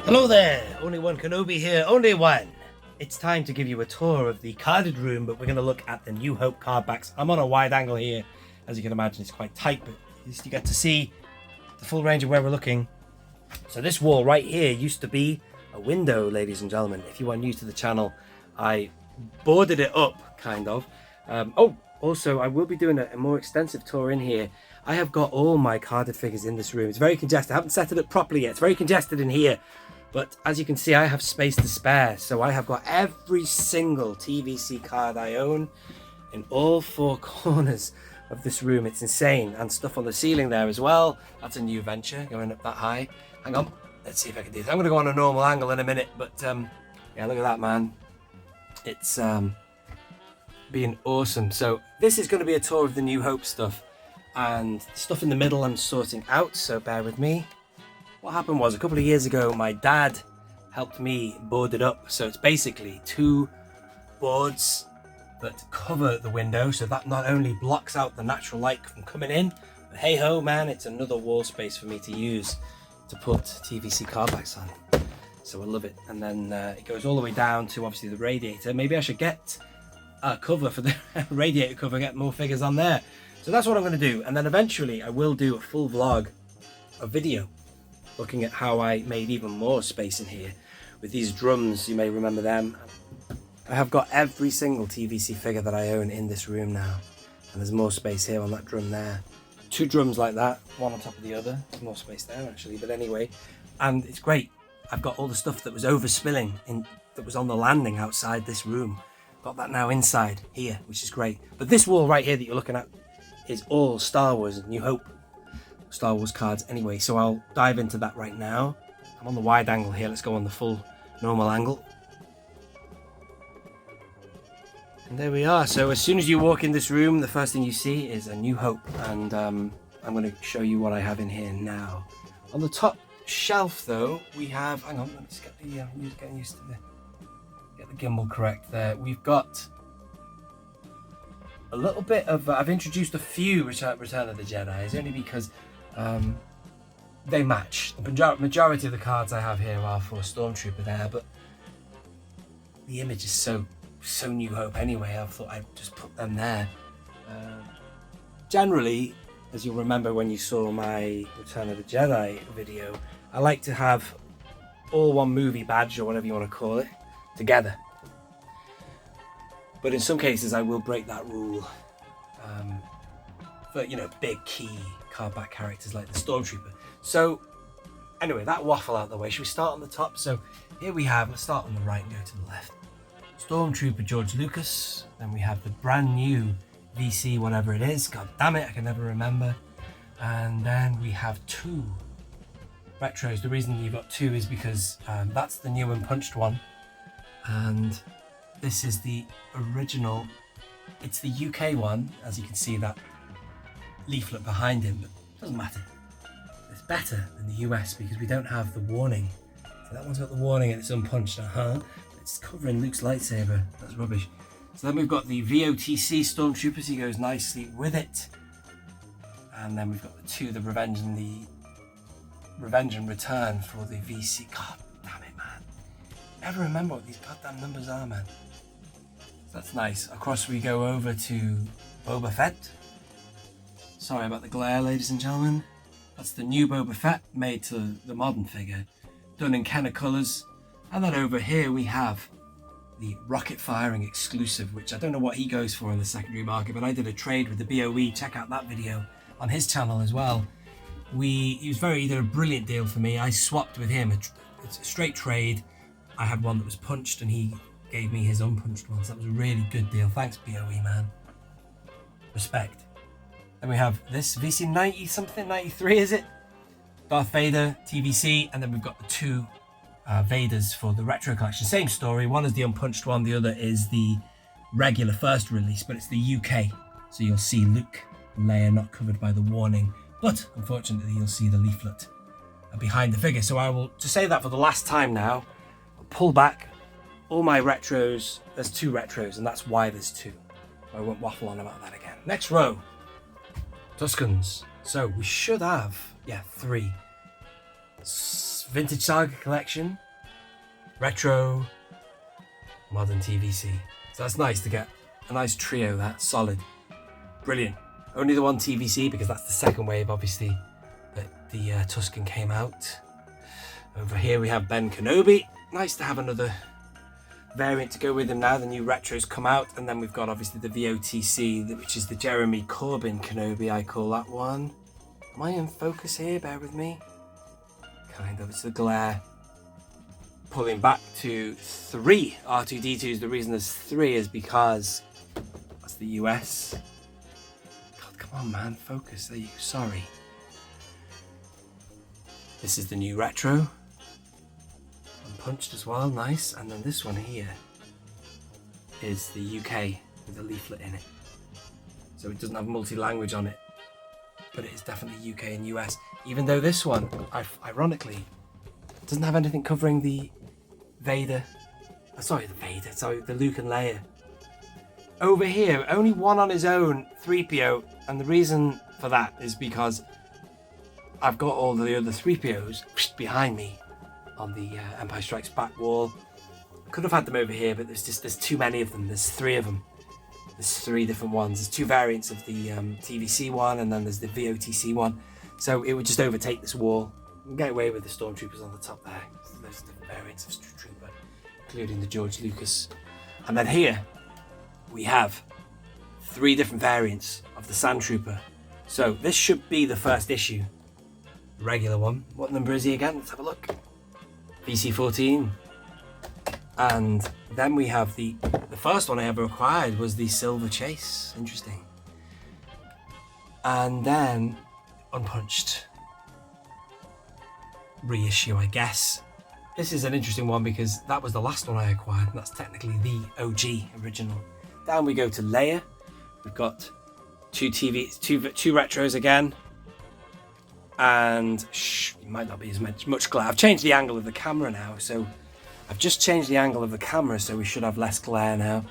Hello there, only one Kenobi here, only one. It's time to give you a tour of the carded room, but we're going to look at the New Hope card backs. I'm on a wide angle here, as you can imagine it's quite tight, but at least you get to see the full range of where we're looking. So this wall right here used to be a window, ladies and gentlemen. If you are new to the channel, I boarded it up, kind of. Also, I will be doing a more extensive tour in here. I have got all my carded figures in this room. It's very congested. I haven't set it up properly yet. It's very congested in here. But as you can see, I have space to spare. So I have got every single TVC card I own in all four corners of this room. It's insane. And stuff on the ceiling there as well. That's a new venture, going up that high. Hang on. Let's see if I can do this. I'm going to go on a normal angle in a minute. But yeah, look at that, man. It's being awesome. So this is going to be a tour of the New Hope stuff. And stuff in the middle I'm sorting out, so bear with me. What happened was, a couple of years ago, my dad helped me board it up. So it's basically two boards that cover the window, so that not only blocks out the natural light from coming in, but hey ho man, it's another wall space for me to use to put TVC card backs on. So I love it. And then it goes all the way down to obviously the radiator. Maybe I should get a cover for the radiator cover, get more figures on there. So that's what I'm going to do, and then eventually I will do a full vlog, a video, looking at how I made even more space in here with these drums. You may remember them. I have got every single TVC figure that I own in this room now, and there's more space here on that drum there. Two drums like that, one on top of the other. There's more space there actually, but anyway, and it's great. I've got all the stuff that was overspilling that was on the landing outside this room. Got that now inside here, which is great. But this wall right here that you're looking at is all Star Wars and New Hope Star Wars cards anyway, so I'll dive into that right now. I'm on the wide angle here. Let's go on the full normal angle. And there we are. So as soon as you walk in this room, the first thing you see is a New Hope, and I'm going to show you what I have in here now. On the top shelf though, we have, hang on, let's get the getting used to get the gimbal correct there. We've got a little bit of, I've introduced a few Return of the Jedi, only because they match. The majority of the cards I have here are for Stormtrooper there, but the image is so New Hope anyway, I thought I'd just put them there. Generally, as you'll remember when you saw my Return of the Jedi video, I like to have all one movie badge, or whatever you want to call it, together. But in some cases, I will break that rule for, you know, big key cardback characters like the Stormtrooper. So, anyway, that waffle out the way. Should we start on the top? So, here we have, let's start on the right and go to the left. Stormtrooper George Lucas. Then we have the brand new VC, whatever it is. God damn it, I can never remember. And then we have two retros. The reason you've got two is because that's the new unpunched one. And this is the original. It's the UK one, as you can see that leaflet behind him, but it doesn't matter. It's better than the US because we don't have the warning. So that one's got the warning and it's unpunched. It's covering Luke's lightsaber. That's rubbish. So then we've got the VOTC Stormtroopers. He goes nicely with it. And then we've got the two, the Revenge and Return for the VC. God damn it, man. Never remember what these goddamn numbers are, man. That's nice. Across we go over to Boba Fett. Sorry about the glare, ladies and gentlemen. That's the new Boba Fett, made to the modern figure, done in Kenner colours. And then over here we have the rocket firing exclusive, which I don't know what he goes for in the secondary market, but I did a trade with the BOE. Check out that video on his channel as well. He did a brilliant deal for me. I swapped with him. It's a straight trade. I had one that was punched and he gave me his unpunched one, so that was a really good deal. Thanks, BOE, man. Respect. Then we have this VC 90 something, 93 is it? Darth Vader, TVC, and then we've got the two Vaders for the retro collection. Same story, one is the unpunched one, the other is the regular first release, but it's the UK. So you'll see Luke and Leia not covered by the warning, but unfortunately you'll see the leaflet behind the figure. So I will, to say that for the last time now, I'll pull back all my retros. There's two retros, and that's why there's two. I won't waffle on about that again. Next row, Tuscans. So we should have, yeah, three. Vintage Saga collection, retro, modern TVC. So that's nice to get a nice trio. That's solid, brilliant. Only the one TVC because that's the second wave, obviously, that the Tusken came out. Over here we have Ben Kenobi. Nice to have another variant to go with him now. The new retros come out, and then we've got obviously the VOTC, which is the Jeremy Corbyn Kenobi, I call that one. Am I in focus here? Bear with me. Kind of, it's the glare. Pulling back to 3 R2-D2s. The reason there's 3 is because that's the US. God, come on, man, focus. There you go. Sorry. This is the new retro. Unpunched as well, nice. And then this one here is the UK with a leaflet in it. So it doesn't have multi-language on it, but it is definitely UK and US. Even though this one, ironically, doesn't have anything covering the the Luke and Leia. Over here, only one on his own, 3PO, and the reason for that is because I've got all the other 3POs behind me on the Empire Strikes Back wall. Could have had them over here, but there's too many of them. There's 3 of them. There's 3 different ones. There's 2 variants of the TVC one, and then there's the VOTC one. So it would just overtake this wall. You can get away with the Stormtroopers on the top there. There's different variants of Stormtrooper, including the George Lucas. And then here, we have 3 different variants of the Sandtrooper. So this should be the first issue. The regular one. What number is he again? Let's have a look. VC14. And then we have the first one I ever acquired was the Silver Chase. Interesting. And then unpunched reissue, I guess. This is an interesting one because that was the last one I acquired, and that's technically the OG original. Down we go to Leia. We've got 2 retros again, and it might not be as much glare. I've changed the angle of the camera now, so I've just changed the angle of the camera, so we should have less glare now.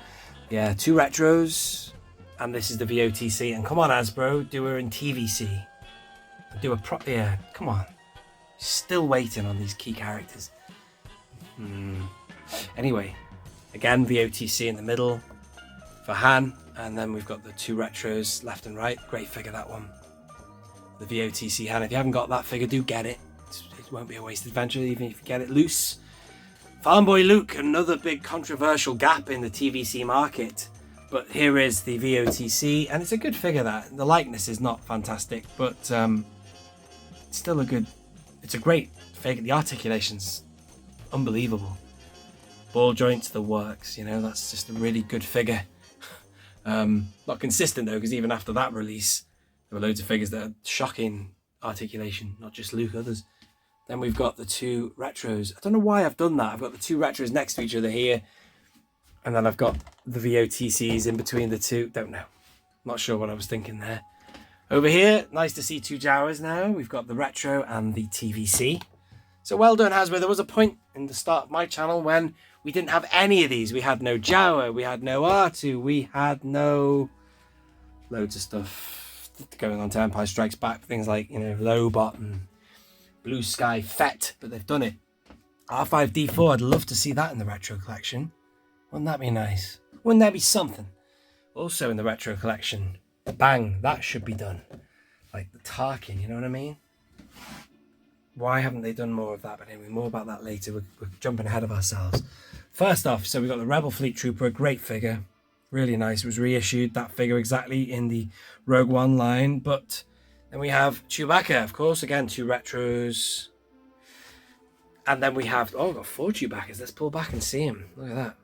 Yeah, 2 retros, and this is the VOTC. And come on, Hasbro, do her in TVC. Do a yeah, come on. Still waiting on these key characters. Anyway, again, VOTC in the middle for Han, and then we've got the 2 retros left and right. Great figure, that one. The VOTC Han. If you haven't got that figure, do get it. It won't be a wasted venture, even if you get it loose. Farmboy Luke, another big controversial gap in the TVC market. But here is the VOTC, and it's a good figure. That the likeness is not fantastic, but it's still it's a great figure. The articulation's unbelievable. Ball joints, the works, you know, that's just a really good figure. Not consistent though, because even after that release, there were loads of figures that are shocking articulation, not just Luke, others. Then we've got the 2 retros. I don't know why I've done that. I've got the 2 retros next to each other here, and then I've got the VOTCs in between the 2. Don't know. Not sure what I was thinking there. Over here, nice to see 2 Jawas now. We've got the retro and the TVC. So well done, Hasbro. There was a point in the start of my channel when we didn't have any of these. We had no Jawa, we had no R2, we had no loads of stuff going on to Empire Strikes Back. Things like, you know, Lobot and Blue Sky Fett, but they've done it. R5-D4, I'd love to see that in the retro collection. Wouldn't that be nice? Wouldn't that be something? Also in the retro collection, bang, that should be done. Like the Tarkin, you know what I mean? Why haven't they done more of that? But anyway, more about that later. We're jumping ahead of ourselves. First off, so we've got the Rebel Fleet Trooper, a great figure. Really nice. It was reissued, that figure, exactly in the Rogue One line. But then we have Chewbacca, of course. Again, 2 retros. And then we have, we've got 4 Chewbaccas. Let's pull back and see him. Look at that.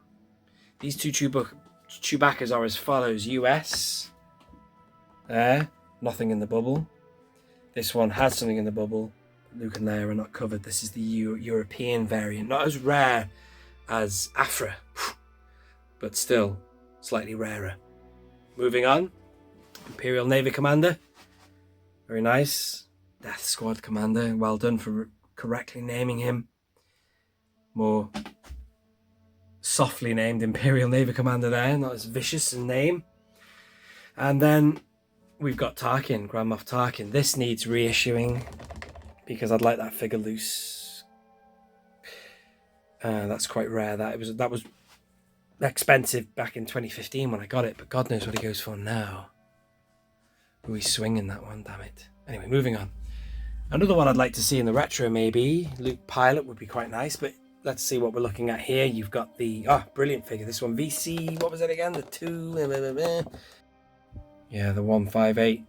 These 2 Chewbaccas are as follows. US. There. Nothing in the bubble. This one has something in the bubble. Luke and Leia are not covered. This is the European variant. Not as rare as Afra, but still slightly rarer. Moving on. Imperial Navy Commander. Very nice. Death Squad Commander. Well done for correctly naming him. More softly named Imperial Navy Commander there. Not as vicious in name. And then we've got Tarkin, Grand Moff Tarkin. This needs reissuing. because I'd like that figure loose. That's quite rare. That was expensive back in 2015 when I got it, but God knows what he goes for now. Ooh, he's swinging that one, damn it. Anyway, moving on. Another one I'd like to see in the retro, maybe. Luke Pilot would be quite nice, but let's see what we're looking at here. You've got the... brilliant figure. This one, VC... What was it again? The 2... Yeah, the 158.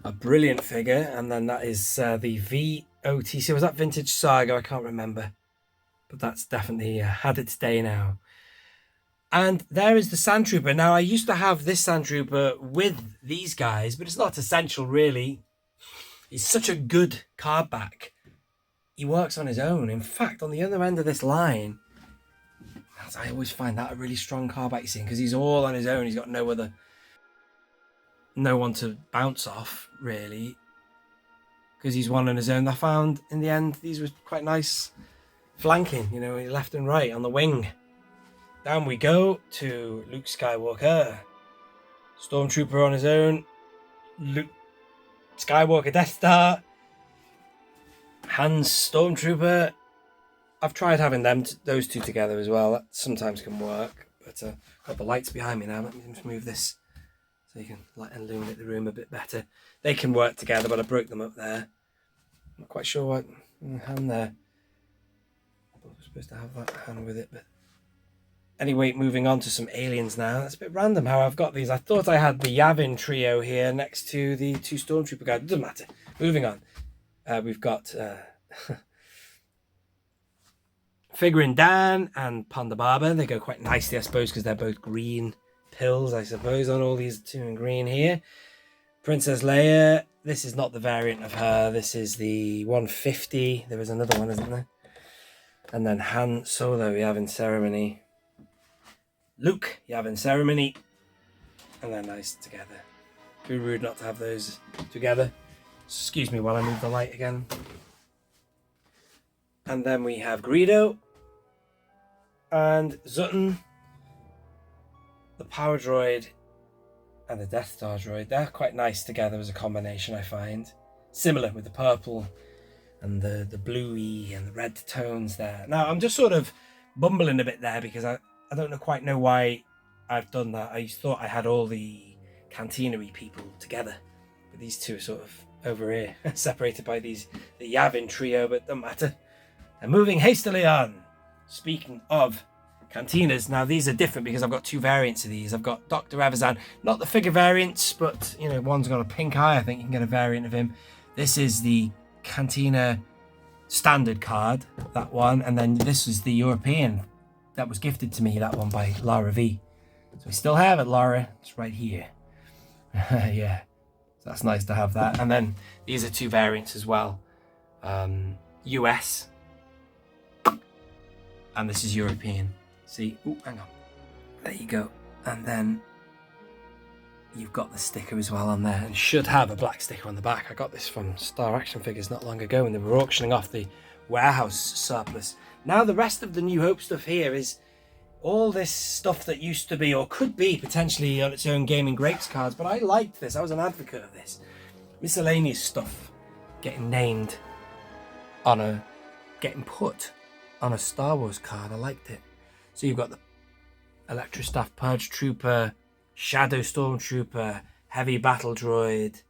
A brilliant figure. And then that is the VOTC. Was that Vintage Saga? I can't remember. But that's definitely had its day now. And there is the Sand Trooper. Now, I used to have this Sand Trooper with these guys, but it's not essential, really. He's such a good card back. He works on his own. In fact, on the other end of this line, I always find that a really strong card back scene because he's all on his own. He's got no one to bounce off, really, because he's one on his own. I found, in the end, these were quite nice flanking, left and right on the wing. Down we go to Luke Skywalker. Stormtrooper on his own. Luke Skywalker Death Star. Han's Stormtrooper. I've tried having those two together as well. That sometimes can work. But got the lights behind me now. Let me just move this so you can illuminate the room a bit better. They can work together, but I broke them up there. Not quite sure what hand there. I was supposed to have that hand with it, but anyway, moving on to some aliens now. That's a bit random how I've got these. I thought I had the Yavin trio here next to the two Stormtrooper guys. Doesn't matter. Moving on. We've got Figuring Dan and Ponda Baba. They go quite nicely, I suppose, because they're both green pills, I suppose, on all these two in green here. Princess Leia. This is not the variant of her. This is the 150. There was another one, isn't there? And then Han Solo, Yavin Ceremony. Luke, Yavin Ceremony. And they're nice together. Be rude not to have those together. Excuse me while I move the light again. And then we have Greedo and Zutton, the Power Droid and the Death Star Droid. They're quite nice together as a combination, I find. Similar with the purple and the bluey and the red tones there. Now, I'm just sort of bumbling a bit there because I don't quite know why I've done that. I thought I had all the Cantina-y people together, but these two are sort of over here, separated by the Yavin trio, but don't matter. And moving hastily on. Speaking of Cantinas, now these are different because I've got two variants of these. I've got Dr. Evazan, not the figure variants, but one's got a pink eye. I think you can get a variant of him. This is the Cantina standard card, that one, and then this is the European that was gifted to me, that one by Lara V. So we still have it, Lara. It's right here. Yeah. That's nice to have that. And then these are two variants as well. US. And this is European. See? Oh, hang on. There you go. And then you've got the sticker as well on there. And should have a black sticker on the back. I got this from Star Action Figures not long ago when they were auctioning off the warehouse surplus. Now the rest of the New Hope stuff here is all this stuff that used to be or could be potentially on its own Gaming Grapes cards, but I liked this. I was an advocate of this. Miscellaneous stuff getting named on getting put on a Star Wars card. I liked it. So you've got the Electrostaff Purge Trooper, Shadow Stormtrooper, Heavy Battle Droid,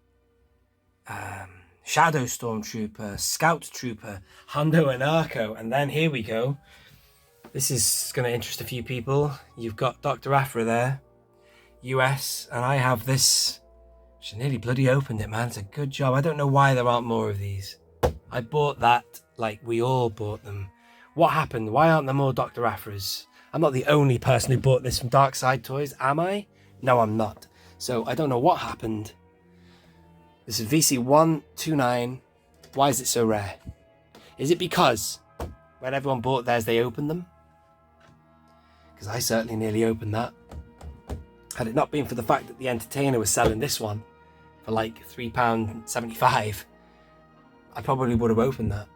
Shadow Stormtrooper, Scout Trooper, Hondo and Arco, and then here we go. This is going to interest a few people. You've got Dr. Aphra there, US, and I have this. She nearly bloody opened it, man. It's a good job. I don't know why there aren't more of these. I bought that like we all bought them. What happened? Why aren't there more Dr. Aphras? I'm not the only person who bought this from Dark Side Toys, am I? No, I'm not. So I don't know what happened. This is VC129. Why is it so rare? Is it because when everyone bought theirs, they opened them? Because I certainly nearly opened that. Had it not been for the fact that the Entertainer was selling this one for like £3.75, I probably would have opened that.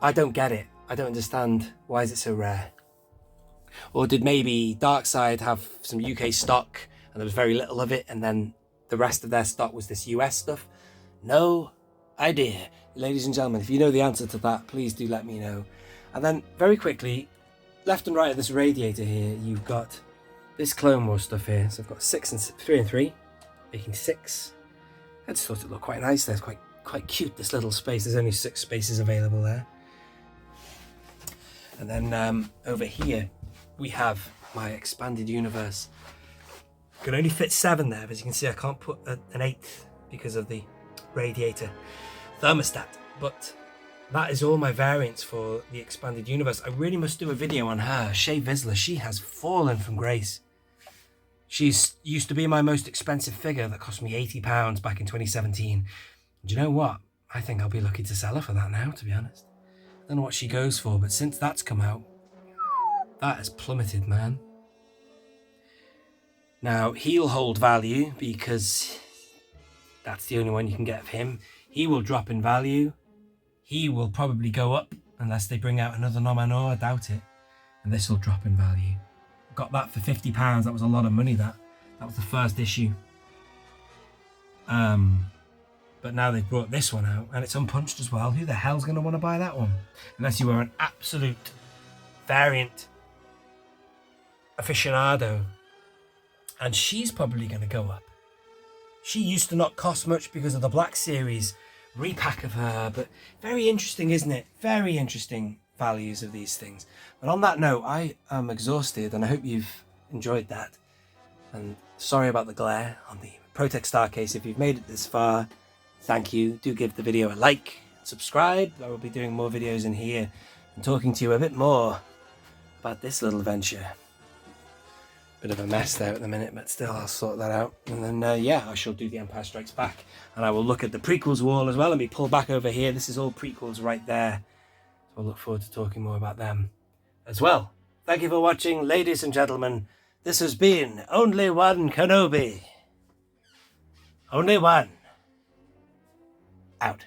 I don't get it. I don't understand. Why is it so rare? Or did maybe Darkside have some UK stock and there was very little of it, and then the rest of their stock was this US stuff? No, idea. Ladies and gentlemen, if you know the answer to that, please do let me know. And then, very quickly, left and right of this radiator here, you've got this Clone Wars stuff here. So I've got 3 and 3, making 6. I just thought it looked quite nice there. It's quite cute, this little space. There's only 6 spaces available there. And then over here, we have my expanded universe. Can only fit 7 there, but as you can see, I can't put an 8th because of the radiator thermostat. But that is all my variants for the expanded universe. I really must do a video on her. Shay Vizsla, she has fallen from grace. She's used to be my most expensive figure that cost me £80 back in 2017. Do you know what? I think I'll be lucky to sell her for that now, to be honest. I don't know what she goes for, but since that's come out, that has plummeted, man. Now, he'll hold value because that's the only one you can get of him. He will drop in value. He will probably go up unless they bring out another Nomanor. I doubt it. And this will drop in value. Got that for £50. That was a lot of money, that. That was the first issue. But now they've brought this one out, and it's unpunched as well. Who the hell's going to want to buy that one? Unless you are an absolute variant aficionado. And she's probably going to go up. She used to not cost much because of the Black Series repack of her, but very interesting, isn't it? Very interesting values of these things. But on that note, I am exhausted, and I hope you've enjoyed that. And sorry about the glare on the Protect Star case. If you've made it this far, thank you. Do give the video a like, subscribe. I will be doing more videos in here and talking to you a bit more about this little venture. Bit of a mess there at the minute, but still I'll sort that out. And then yeah, I shall do the Empire Strikes Back, and I will look at the prequels wall as well. Let me pull back over here. This is all prequels right there, so I'll look forward to talking more about them as well. Thank you for watching, ladies and gentlemen. This has been Only One Kenobi. Only one. Out.